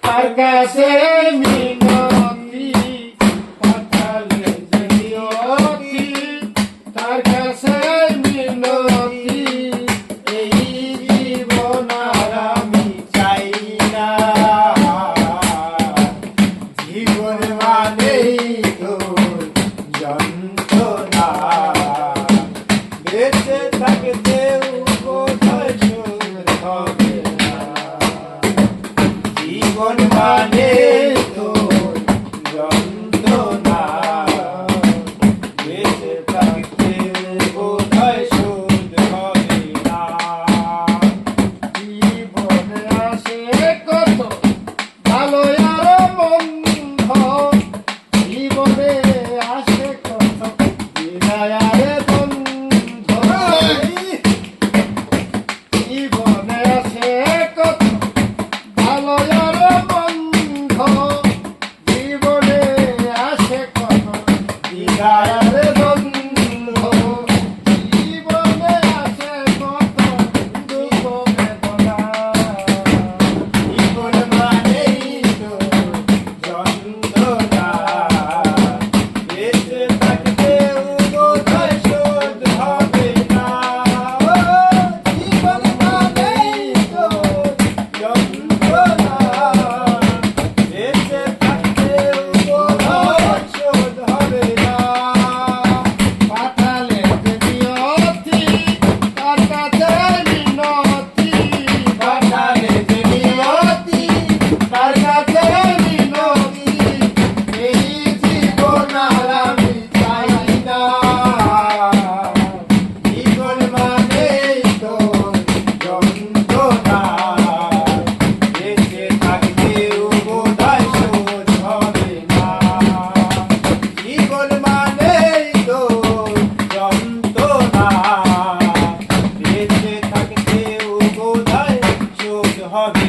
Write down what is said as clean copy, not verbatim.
তার কাছে মিনতি পাঠালে যে নিয়তি তার কাছে মিনতি এই জীবন আর আমি চাই না জীবন মানেই তো যন্ত্রণা বেঁচে থাকতেও বোধহয় সুর হবে না জীবন মানে তো যন্ত্রণা বেঁচে থাকতে বোধহয় সুর হবে না জীবনে আসে কত ভালো আর মন্দ জীবনে আসে কত বিদায় আর বন্ধ জীবনে আসে কত ভালো আর বন্ধ জীবনে আসে কত বিদায় আর বন্ধ জীবনে আসে কত দুঃখ বেদনা জীবন মানেই তো যন্ত্রণা বেঁচে থাকতেও বোধহয় শোধ হবে না জীবন মানেই তো যন্ত্রণা বেঁচে থাকতেও বোধহয় শোধ হবে না পাঠালে যে নিয়তি তার কাছে মিনতি পাঠালে যে নিয়তি তার কাছে মিনতি এই জীবন আর আমি চাই না জীবন মানেই তো যন্ত্রণা বেঁচে থাকতেও বোধহয় শোধ হবে না জীবন মানেই তো যন্ত্রণা বেঁচে থাকতেও বোধহয় শোধ হবে